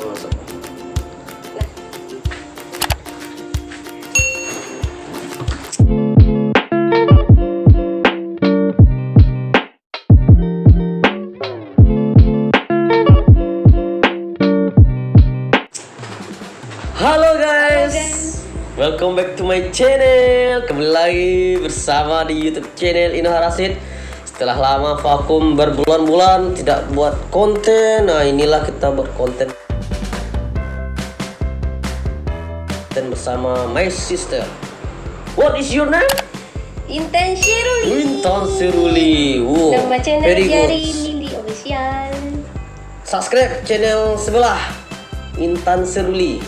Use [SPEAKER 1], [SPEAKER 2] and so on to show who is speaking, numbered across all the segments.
[SPEAKER 1] Masuk. Halo guys, welcome back to my channel. Kembali lagi bersama di YouTube channel Ino Harasid. Setelah lama vakum berbulan-bulan tidak buat konten, nah inilah kita buat konten bersama my sister. What is your name?
[SPEAKER 2] Intan Syiruli.
[SPEAKER 1] Intan Syiruli. Wow,
[SPEAKER 2] Nama channel
[SPEAKER 1] very good.
[SPEAKER 2] Jari Lili Official.
[SPEAKER 1] Subscribe channel sebelah Intan Syiruli.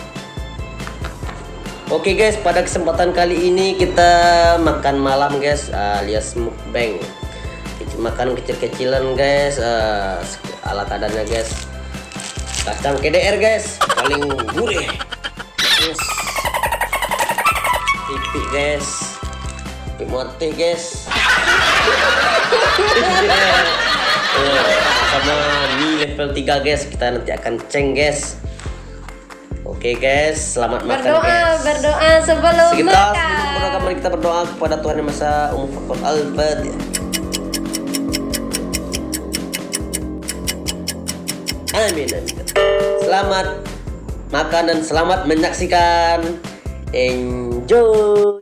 [SPEAKER 1] Oke guys, pada kesempatan kali ini kita makan malam guys, alias mukbang. Makan kecil-kecilan guys, ala kadarnya guys. Kacang KDR guys, paling gurih. Yes. Pipi guys, pipi mati guys. Sama mie level 3 guys, kita nanti akan ceng guys. Oke guys, selamat makan guys.
[SPEAKER 2] Berdoa sebelum makan.
[SPEAKER 1] Sebelum mari kita berdoa kepada Tuhan Yang Maha Fakir Al-Fatihah. Amin, amin. Selamat makan dan selamat menyaksikan. Enjoy.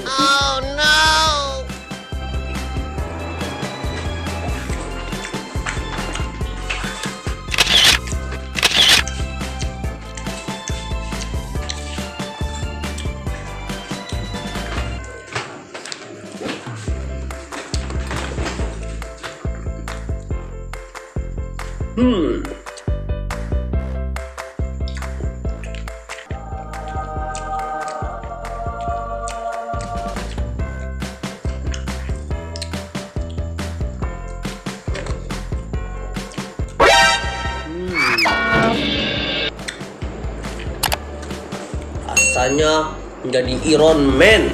[SPEAKER 2] Oh no.
[SPEAKER 1] Rasanya menjadi Iron Man.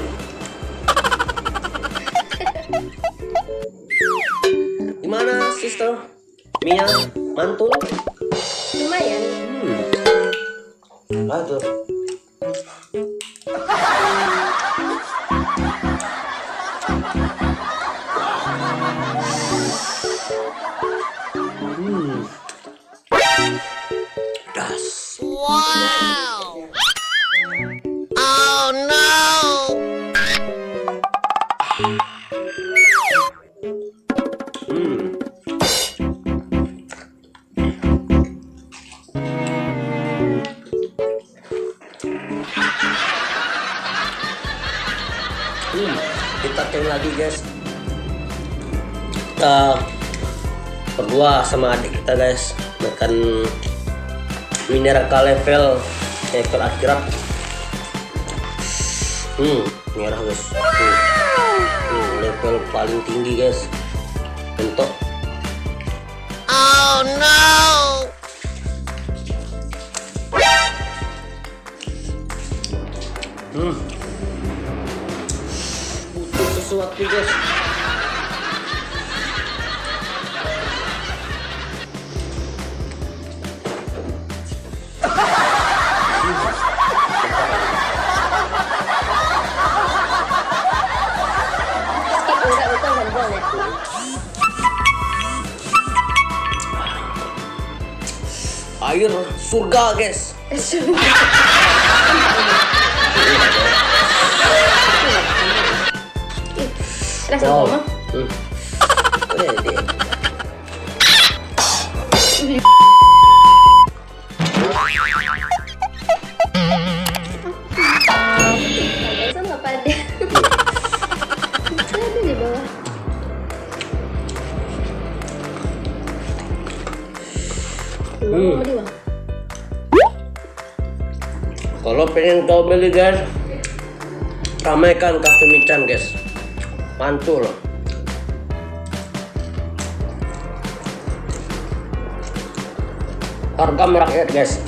[SPEAKER 1] Gimana sister Mia, mantul?
[SPEAKER 2] Lumayan.
[SPEAKER 1] Aduh. Das.
[SPEAKER 2] Wow. Oh no.
[SPEAKER 1] Kita cek lagi guys. Kita berdua sama adik kita guys makan mineraka level akhirat. Merah guys. Level paling tinggi guys. Bentuk.
[SPEAKER 2] Oh no.
[SPEAKER 1] Butuh sesuatu guys. Air surga guys.
[SPEAKER 2] Rasa apa? Sama pada. Ada di bawah.
[SPEAKER 1] Kalau pengen kau beli guys, ramaikan Cafe Michan guys, mantul. harga merakyat guys.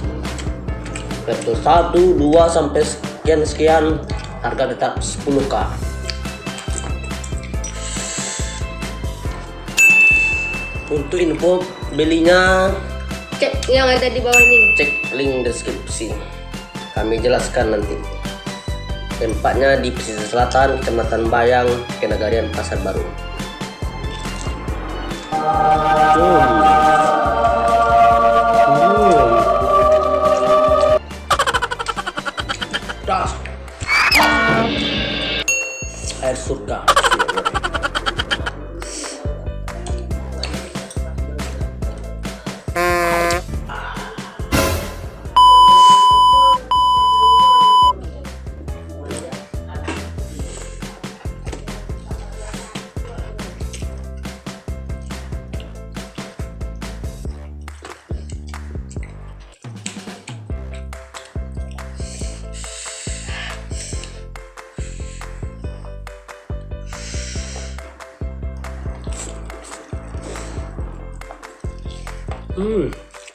[SPEAKER 1] Level 1, 2 sampai sekian harga tetap 10k. Untuk info belinya
[SPEAKER 2] Cek yang ada di bawah ini.
[SPEAKER 1] cek link deskripsi, kami jelaskan nanti. Tempatnya di pesisir selatan, Kecamatan Bayang, Kenagarian, Pasar Baru. Das. Air surga.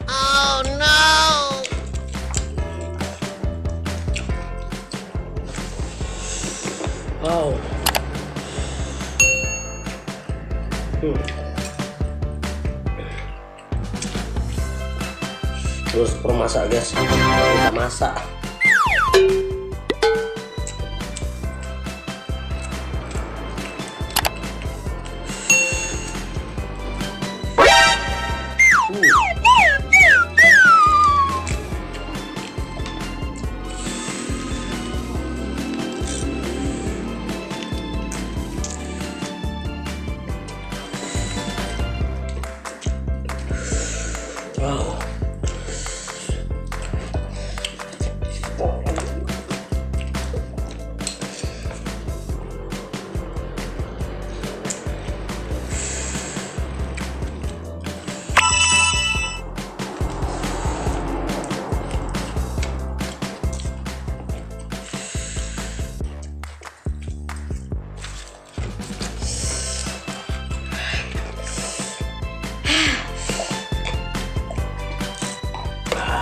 [SPEAKER 3] Oh no!
[SPEAKER 1] Wow. Terus permasak guys, kita masak. Wow.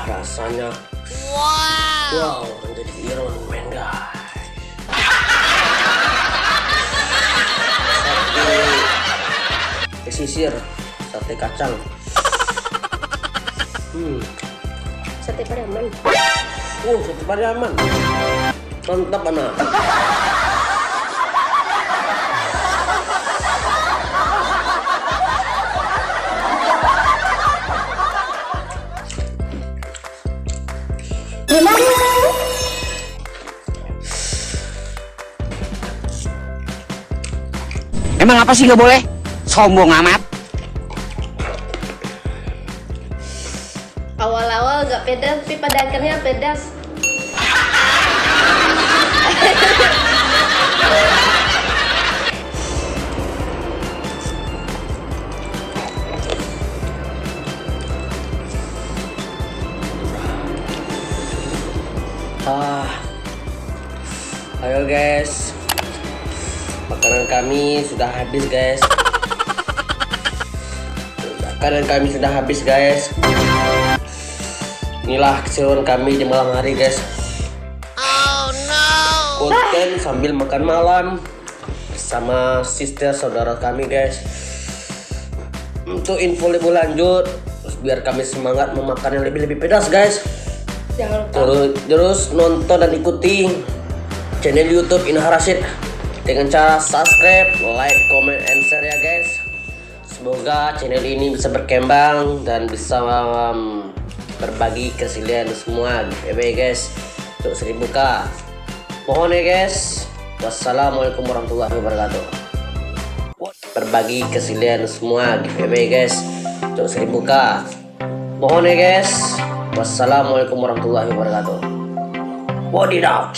[SPEAKER 1] Rasanya wow, jadi Iron Man guys. Sate pesisir, sate kacang.
[SPEAKER 2] Sate Pariaman.
[SPEAKER 1] Sate Pariaman. Mantap anak.
[SPEAKER 4] Emang apa sih nggak boleh? Sombong amat.
[SPEAKER 2] Awal-awal gak pedas, tapi pada akhirnya pedas.
[SPEAKER 1] Ayo guys, makanan kami sudah habis guys. Inilah keseruan kami di malam hari guys.
[SPEAKER 3] Oh no!
[SPEAKER 1] Konten sambil makan malam bersama sister saudara kami guys. Untuk info lebih lanjut, biar kami semangat memakan yang lebih pedas guys.
[SPEAKER 2] Jangan lupa
[SPEAKER 1] Terus nonton dan ikuti channel YouTube Inah Rashid dengan cara subscribe, like, comment, and share ya guys. Semoga channel ini bisa berkembang dan bisa berbagi ke kalian semua guys untuk 1000k. Mohon ya guys. Wassalamualaikum warahmatullahi wabarakatuh. Berbagi ke kalian semua guys untuk 1000k. Mohon ya guys. Wassalamualaikum warahmatullahi wabarakatuh. Wadidaw.